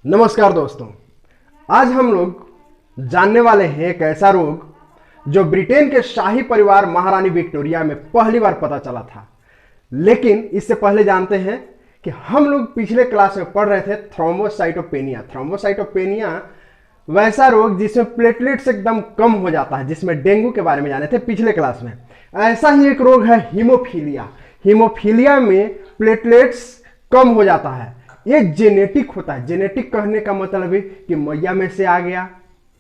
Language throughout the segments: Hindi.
नमस्कार दोस्तों, आज हम लोग जानने वाले हैं एक ऐसा रोग जो ब्रिटेन के शाही परिवार महारानी विक्टोरिया में पहली बार पता चला था। लेकिन इससे पहले जानते हैं कि हम लोग पिछले क्लास में पढ़ रहे थे थ्रोम्बोसाइटोपेनिया। थ्रोम्बोसाइटोपेनिया वैसा रोग जिसमें प्लेटलेट्स एकदम कम हो जाता है, जिसमें डेंगू के बारे में जाने थे पिछले क्लास में। ऐसा ही एक रोग है हीमोफीलिया। हीमोफीलिया में प्लेटलेट्स कम हो जाता है। ये जेनेटिक होता है। जेनेटिक कहने का मतलब है कि मैया में से आ गया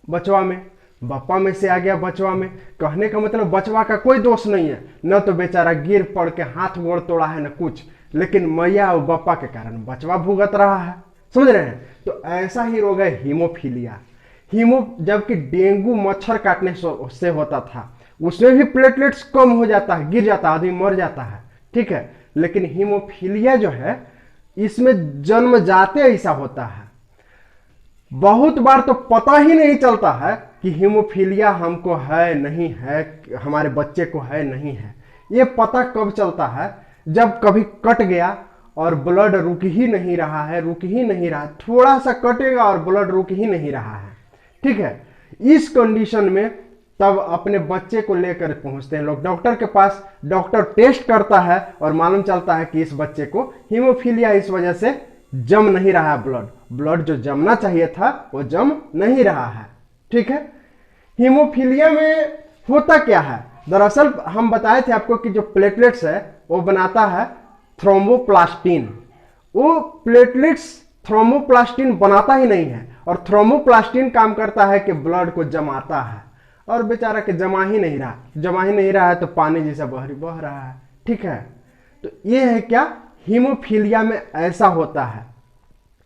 बचवा में, बप्पा में से आ गया बचवा में। कहने का मतलब बचवा का कोई दोष नहीं है, न तो बेचारा गिर पड़ के हाथ गोड़ तोड़ा है न कुछ, लेकिन मैया और बप्पा के कारण बचवा भुगत रहा है। समझ रहे हैं? तो ऐसा ही रोग है हीमोफीलिया। जबकि डेंगू मच्छर काटने से होता था, उसमें भी प्लेटलेट्स कम हो जाता है, गिर जाता है, आदमी मर जाता है। ठीक है, लेकिन हीमोफीलिया जो है इसमें जन्म जाते ऐसा होता है। बहुत बार तो पता ही नहीं चलता है कि हीमोफीलिया हमको है नहीं है, हमारे बच्चे को है नहीं है। ये पता कब चलता है? जब कभी कट गया और ब्लड रुक ही नहीं रहा है, थोड़ा सा कटेगा और ब्लड रुक ही नहीं रहा है। ठीक है, इस कंडीशन में तब अपने बच्चे को लेकर पहुंचते हैं लोग डॉक्टर के पास। डॉक्टर टेस्ट करता है और मालूम चलता है कि इस बच्चे को हीमोफीलिया इस वजह से जम नहीं रहा है। ब्लड जो जमना चाहिए था वो जम नहीं रहा है। ठीक है, हीमोफीलिया में होता क्या है? दरअसल हम बताए थे आपको कि जो प्लेटलेट्स है वो बनाता है थ्रोम्बोप्लास्टिन। वो प्लेटलेट्स थ्रोम्बोप्लास्टिन बनाता ही नहीं है, और थ्रोम्बोप्लास्टिन काम करता है कि ब्लड को जमाता है, और बेचारा के जमा ही नहीं रहा है तो पानी जैसा बह रहा है। ठीक है, तो ये है क्या, हीमोफीलिया में ऐसा होता है।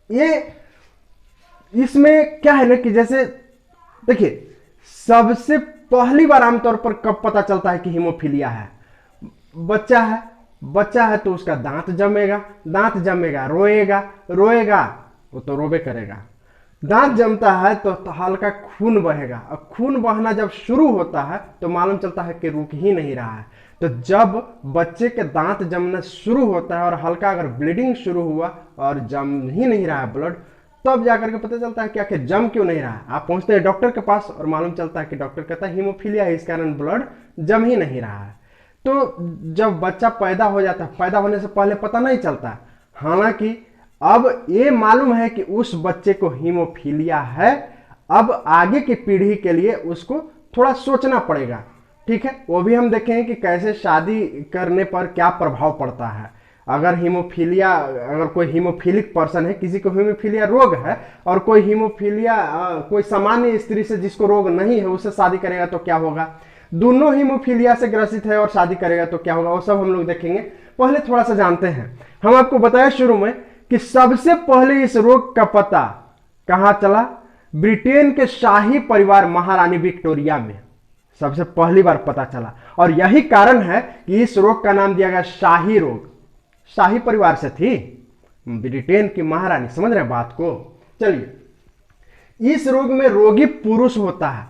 ये इसमें क्या है ना कि जैसे देखिए, सबसे पहली बार आमतौर पर कब पता चलता है कि हीमोफीलिया है? बच्चा है तो उसका दांत जमेगा, रोएगा, वो तो रोबे करेगा। दांत जमता है तो हल्का खून बहेगा, और खून बहना जब शुरू होता है तो मालूम चलता है कि रुक ही नहीं रहा है। तो जब बच्चे के दांत जमना शुरू होता है और हल्का अगर ब्लीडिंग शुरू हुआ और जम ही नहीं रहा है ब्लड, तब जाकर के पता चलता है कि आखिर जम क्यों नहीं रहा है। आप पहुंचते हैं डॉक्टर के पास और मालूम चलता है कि डॉक्टर कहता है हीमोफीलिया है, इस कारण ब्लड जम ही नहीं रहा है। तो जब बच्चा पैदा हो जाता है, पैदा होने से पहले पता नहीं चलता। हालांकि अब ये मालूम है कि उस बच्चे को हीमोफीलिया है। अब आगे की पीढ़ी के लिए उसको थोड़ा सोचना पड़ेगा। ठीक है, वो भी हम देखेंगे कि कैसे शादी करने पर क्या प्रभाव पड़ता है। अगर कोई हीमोफीलिक पर्सन है, किसी को हीमोफीलिया रोग है, और कोई कोई सामान्य स्त्री से जिसको रोग नहीं है उससे शादी करेगा तो क्या होगा। दोनों हीमोफीलिया से ग्रसित है और शादी करेगा तो क्या होगा, वो सब हम लोग देखेंगे। पहले थोड़ा सा जानते हैं। हम आपको बताया शुरू में कि सबसे पहले इस रोग का पता कहां चला? ब्रिटेन के शाही परिवार महारानी विक्टोरिया में सबसे पहली बार पता चला, और यही कारण है कि इस रोग का नाम दिया गया शाही रोग। शाही परिवार से थी ब्रिटेन की महारानी। समझ रहे बात को? चलिए, इस रोग में रोगी पुरुष होता है,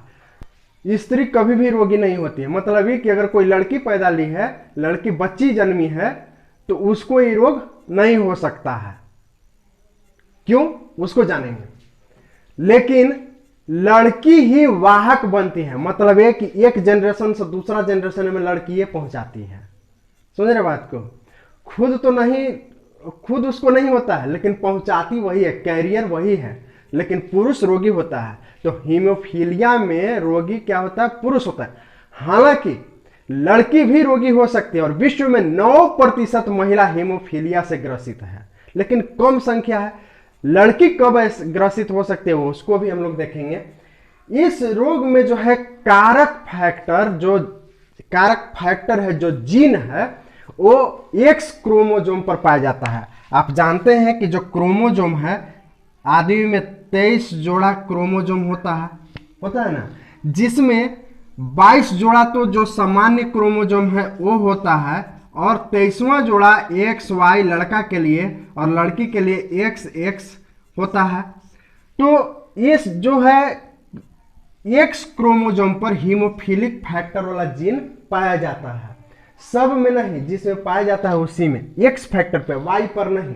स्त्री कभी भी रोगी नहीं होती है। मतलब ये कि अगर कोई लड़की पैदा ली है, लड़की बच्ची जन्मी है, तो उसको ये रोग नहीं हो सकता है। क्यों, उसको जानेंगे। लेकिन लड़की ही वाहक बनती है, मतलब है कि एक जनरेशन से दूसरा जनरेशन में लड़की ये पहुंचाती है। समझ रहे बात को? खुद उसको नहीं होता है, लेकिन पहुंचाती वही है, कैरियर वही है, लेकिन पुरुष रोगी होता है। तो हीमोफीलिया में रोगी क्या होता है? पुरुष होता है। हालांकि लड़की भी रोगी हो सकती है, और विश्व में 9% महिला हीमोफीलिया से ग्रसित है, लेकिन कम संख्या है। लड़की कब ग्रसित हो सकते हैं उसको भी हम लोग देखेंगे। इस रोग में जो है कारक फैक्टर है, जो जीन है, वो एक्स क्रोमोजोम पर पाया जाता है। आप जानते हैं कि जो क्रोमोजोम है, आदमी में 23 जोड़ा क्रोमोजोम होता है ना, जिसमें 22 जोड़ा तो जो सामान्य क्रोमोजोम है वो होता है, और 23वां जोड़ा एक्स वाई लड़का के लिए और लड़की के लिए एक्स एक्स होता है। तो ये जो है एक्स क्रोमोजोम पर हीमोफिलिक फैक्टर वाला जीन पाया जाता है। सब में नहीं, जिसमें पाया जाता है उसी में, एक्स फैक्टर पे, वाई पर नहीं।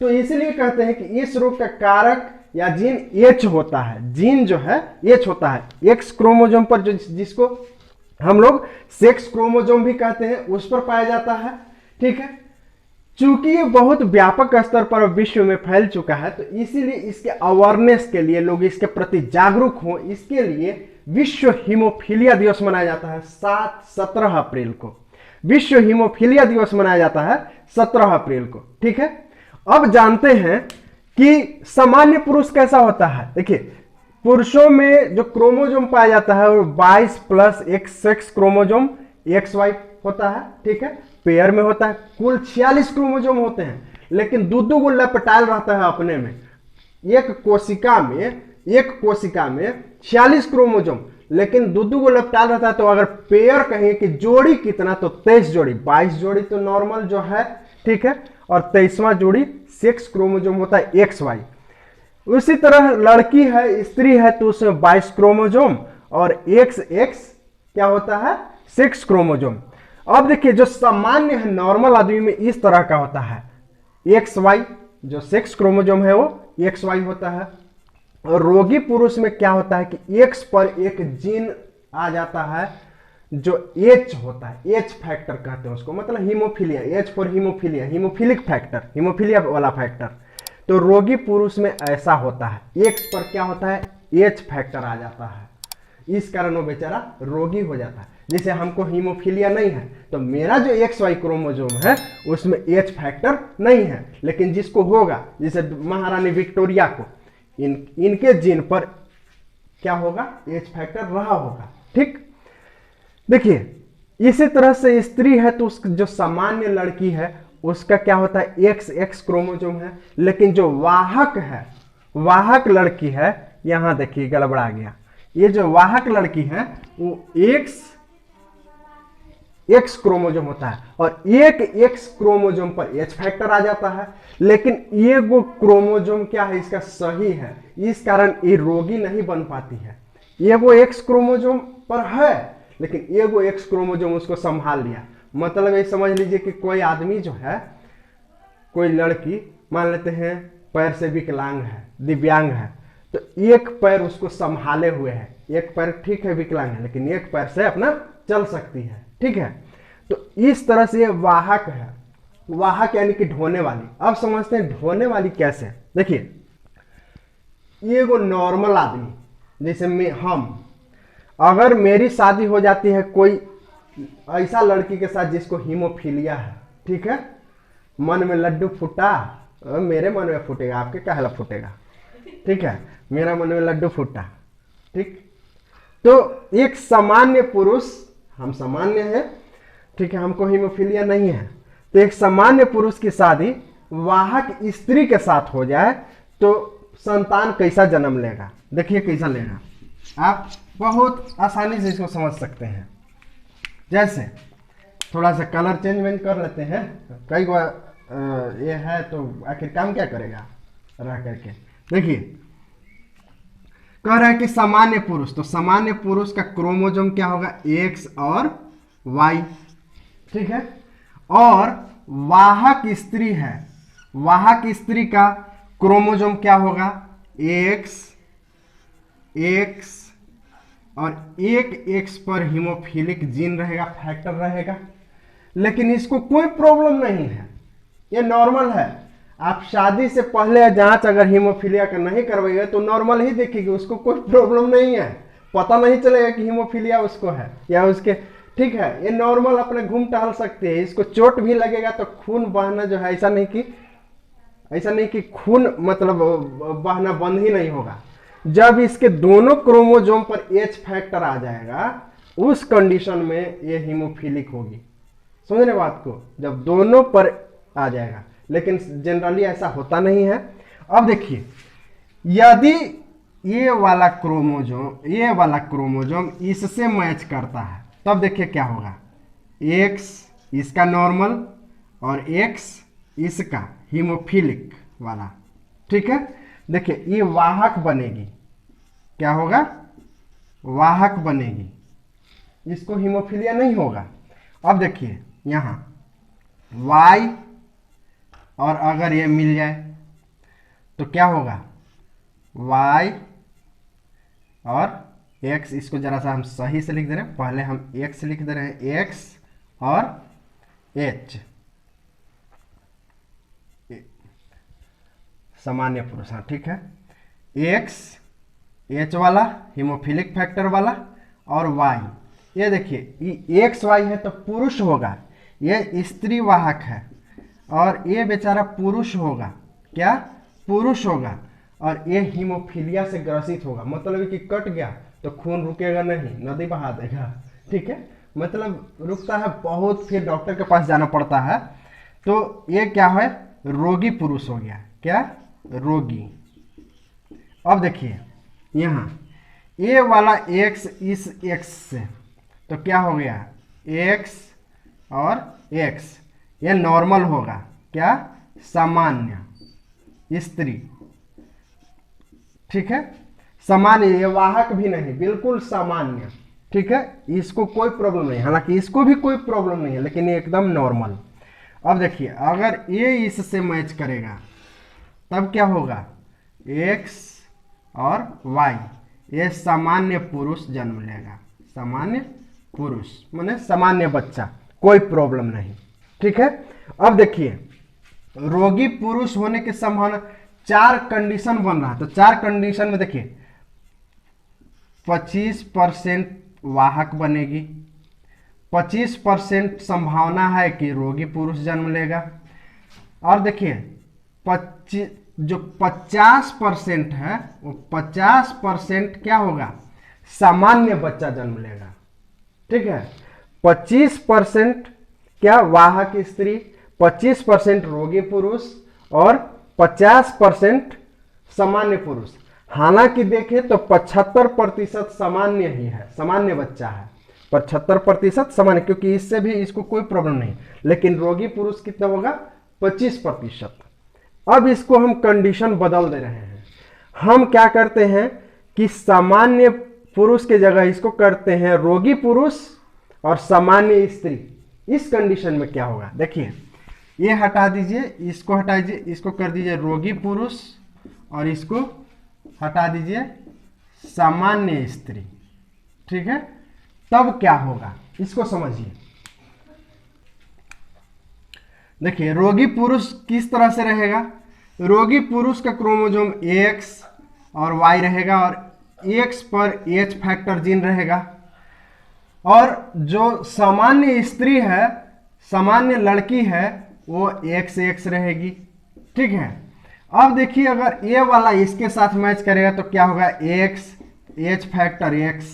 तो इसलिए कहते हैं कि इस रोग का कारक या जीन एच होता है। जीन जो है एच होता है, एक्स क्रोमोसोम पर, जो जिसको हम लोग सेक्स क्रोमोसोम भी कहते हैं, उस पर पाया जाता है। ठीक है, चूंकि ये बहुत व्यापक स्तर पर विश्व में फैल चुका है, तो इसीलिए इसके अवेयरनेस के लिए, लोग इसके प्रति जागरूक हों, इसके लिए विश्व हीमोफीलिया दिवस मनाया जाता है 17 अप्रैल को। विश्व हीमोफीलिया दिवस मनाया जाता है 17 अप्रैल को। ठीक है, अब जानते हैं कि सामान्य पुरुष कैसा होता है। देखिए, पुरुषों में जो क्रोमोसोम पाया जाता है वो 22 प्लस एक सेक्स क्रोमोसोम XY होता है। ठीक है, पेयर में होता है। कुल 46 क्रोमोसोम होते हैं, लेकिन दो गो लपेटाइल रहता है अपने में। एक कोशिका में 46 क्रोमोसोम, लेकिन दो गो लपेटाइल रहता है। तो अगर पेयर कहें कि जोड़ी कितना, तो 23 जोड़ी। 22 जोड़ी तो नॉर्मल जो है, ठीक है, और 23वां जोड़ी सेक्स क्रोमोसोम होता है XY। उसी तरह लड़की है, स्त्री है, तो उसमें 22 क्रोमोसोम और XX क्या होता है, सेक्स क्रोमोसोम। अब देखिए, जो सामान्य है नॉर्मल आदमी में इस तरह का होता है, XY जो सेक्स क्रोमोसोम है वो XY होता है। और रोगी पुरुष में क्या होता है कि X पर एक जीन आ जाता है जो H होता है, H फैक्टर कहते हैं उसको, मतलब haemophilia, H for haemophilia, haemophilic factor, haemophilia वाला फैक्टर। तो रोगी पुरुष में ऐसा होता है, X पर क्या होता है, H फैक्टर आ जाता है। इस कारण वो बेचारा रोगी हो जाता है। जैसे हमको हीमोफीलिया नहीं है, तो मेरा जो XY क्रोमोसोम है उसमें H फैक्टर नहीं है, लेकिन जिसको होगा, जैसे महारानी विक्टोरिया को, इनके जीन पर क्या होगा, H फैक्टर रहा होगा। ठीक, देखिए, इसी तरह से स्त्री है तो उस जो सामान्य लड़की है उसका क्या होता है, XX क्रोमोसोम है। लेकिन जो वाहक है, वाहक लड़की है, यहां देखिए गड़बड़ा गया, ये जो वाहक लड़की है वो X क्रोमोसोम होता है, और एक X क्रोमोसोम पर H फैक्टर आ जाता है। लेकिन ये वो क्रोमोसोम क्या है, इसका सही है, इस कारण ये रोगी नहीं बन पाती है। ये वो X क्रोमोसोम पर है, लेकिन ये वो X क्रोमोसोम उसको संभाल लिया। मतलब ये समझ लीजिए कि कोई आदमी जो है, कोई लड़की मान लेते हैं पैर से विकलांग है, दिव्यांग है, तो एक पैर उसको संभाले हुए है। एक पैर ठीक है विकलांग है, लेकिन एक पैर से अपना चल सकती है। ठीक है, तो इस तरह से वाहक है। वाहक यानी कि ढोने वाली। अब समझते हैं ढोने वाली कैसे। देखिए, ये वो नॉर्मल आदमी, जैसे हम, अगर मेरी शादी हो जाती है कोई ऐसा लड़की के साथ जिसको हीमोफीलिया है, ठीक है, मन में लड्डू फूटा, मेरे मन में फूटेगा, आपके कहला फूटेगा, ठीक है, मेरा मन में लड्डू फूटा, ठीक। तो एक सामान्य पुरुष, हम सामान्य हैं, ठीक है, हमको हीमोफीलिया नहीं है, तो एक सामान्य पुरुष की शादी वाहक स्त्री के साथ हो जाए तो संतान कैसा जन्म लेगा। देखिए कैसा लेगा, आप बहुत आसानी से इसको समझ सकते हैं। जैसे थोड़ा सा कलर चेंज कर लेते हैं, कई बार ये है तो आखिर काम क्या करेगा रह करके। देखिए कह रहा है कि सामान्य पुरुष, तो सामान्य पुरुष का क्रोमोसोम क्या होगा, X और Y, ठीक है। और वाहक स्त्री है, वाहक स्त्री का क्रोमोसोम क्या होगा, X और एक X पर हीमोफिलिक जीन रहेगा, फैक्टर रहेगा। लेकिन इसको कोई प्रॉब्लम नहीं है, ये नॉर्मल है। आप शादी से पहले जांच अगर हीमोफीलिया का नहीं करवाइए तो नॉर्मल ही देखेगी, उसको कोई प्रॉब्लम नहीं है, पता नहीं चलेगा कि हीमोफीलिया उसको है या उसके, ठीक है। ये नॉर्मल अपने घूम टहल सकते हैं। इसको चोट भी लगेगा तो खून बहना जो है, ऐसा नहीं कि खून मतलब बहना बंद ही नहीं होगा। जब इसके दोनों क्रोमोसोम पर H फैक्टर आ जाएगा, उस कंडीशन में ये हीमोफिलिक होगी। समझ रहे बात को, जब दोनों पर आ जाएगा, लेकिन जनरली ऐसा होता नहीं है। अब देखिए, यदि ये वाला क्रोमोसोम इससे मैच करता है, तब देखिए क्या होगा, X इसका नॉर्मल और X इसका हीमोफिलिक वाला, ठीक है। देखिए ये वाहक बनेगी, क्या होगा, वाहक बनेगी, इसको हीमोफीलिया नहीं होगा। अब देखिए यहाँ Y और अगर ये मिल जाए तो क्या होगा y और x, इसको जरा सा हम सही से लिख दे रहे हैं, पहले हम x लिख दे रहे हैं, x और h सामान्य पुरुष, हाँ ठीक है, x h वाला हीमोफिलिक फैक्टर वाला और y, ये देखिए एक्स वाई है तो पुरुष होगा, ये स्त्री वाहक है और ये बेचारा पुरुष होगा, क्या पुरुष होगा, और ये हीमोफीलिया से ग्रसित होगा, मतलब कि कट गया तो खून रुकेगा नहीं, नदी बहा देगा, ठीक है, मतलब रुकता है बहुत, फिर डॉक्टर के पास जाना पड़ता है। तो ये क्या है, रोगी पुरुष हो गया, क्या रोगी। अब देखिए यहाँ ए वाला x इस x से, तो क्या हो गया x और x, ये नॉर्मल होगा, क्या सामान्य स्त्री, ठीक है, सामान्य, ये वाहक भी नहीं, बिल्कुल सामान्य, ठीक है, इसको कोई प्रॉब्लम नहीं, हालांकि इसको भी कोई प्रॉब्लम नहीं है, लेकिन ये एकदम नॉर्मल। अब देखिए अगर ये इससे मैच करेगा तब क्या होगा, x और y, ये सामान्य पुरुष जन्म लेगा, सामान्य पुरुष माने सामान्य बच्चा, कोई प्रॉब्लम नहीं, ठीक है। अब देखिए रोगी पुरुष होने की संभावना, 4 कंडीशन बन रहा है, तो 4 कंडीशन में देखिए 25% वाहक बनेगी, 25% संभावना है कि रोगी पुरुष जन्म लेगा, और देखिए 50% है वो 50% क्या होगा, सामान्य बच्चा जन्म लेगा, ठीक है, 25% क्या वाहक स्त्री, 25% रोगी पुरुष और 50% सामान्य पुरुष। हालांकि देखें तो 75% सामान्य ही है, सामान्य बच्चा है, 75% सामान्य, क्योंकि इससे भी इसको कोई प्रॉब्लम नहीं, लेकिन रोगी पुरुष कितना होगा 25%। अब इसको हम कंडीशन बदल दे रहे हैं, हम क्या करते हैं कि सामान्य पुरुष के जगह इसको करते हैं रोगी पुरुष और सामान्य स्त्री। इस कंडीशन में क्या होगा, देखिए ये हटा दीजिए, इसको हटा दीजिए, इसको कर दीजिए रोगी पुरुष और इसको हटा दीजिए सामान्य स्त्री, ठीक है, तब क्या होगा इसको समझिए। देखिए रोगी पुरुष किस तरह से रहेगा, रोगी पुरुष का क्रोमोसोम X और Y रहेगा और X पर H फैक्टर जीन रहेगा, और जो सामान्य स्त्री है, सामान्य लड़की है, वो XX रहेगी, ठीक है। अब देखिए अगर ये वाला इसके साथ मैच करेगा तो क्या होगा, X H फैक्टर X,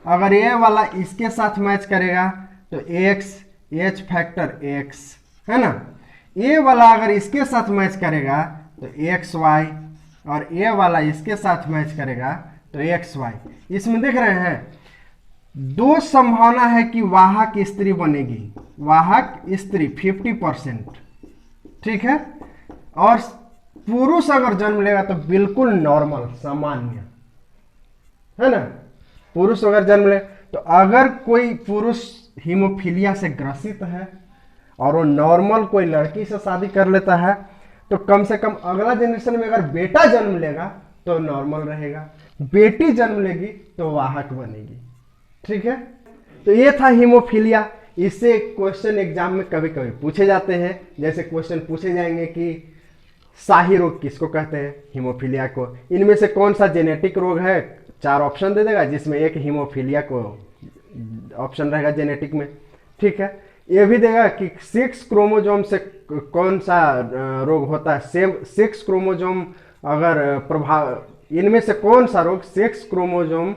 अगर ये वाला इसके साथ मैच करेगा तो X H फैक्टर X, है ना। ये वाला अगर इसके साथ मैच करेगा तो XY, और ये वाला इसके साथ मैच करेगा तो XY। इसमें देख रहे हैं 2 संभावना है कि वाहक स्त्री बनेगी, वाहक स्त्री 50%, ठीक है, और पुरुष अगर जन्म लेगा तो बिल्कुल नॉर्मल सामान्य, है ना। पुरुष अगर जन्म ले, तो अगर कोई पुरुष हीमोफीलिया से ग्रसित है और वो नॉर्मल कोई लड़की से शादी कर लेता है, तो कम से कम अगला जनरेशन में अगर बेटा जन्म लेगा तो नॉर्मल रहेगा, बेटी जन्म लेगी तो वाहक बनेगी, ठीक है। तो ये था हीमोफीलिया। इससे क्वेश्चन एग्जाम में कभी कभी पूछे जाते हैं, जैसे क्वेश्चन पूछे जाएंगे कि शाही रोग किसको कहते हैं, हीमोफीलिया को, इनमें से कौन सा जेनेटिक रोग है, 4 ऑप्शन दे देगा, जिसमें एक हीमोफीलिया को ऑप्शन रहेगा जेनेटिक में, ठीक है। ये भी देगा कि 6 क्रोमोसोम से कौन सा रोग होता है, सेम 6 क्रोमोसोम अगर प्रभाव, इनमें से कौन सा रोग 6 क्रोमोसोम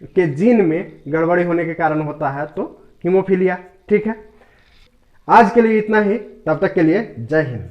के जीन में गड़बड़ी होने के कारण होता है, तो हीमोफीलिया, ठीक है। आज के लिए इतना ही, तब तक के लिए जय हिंद।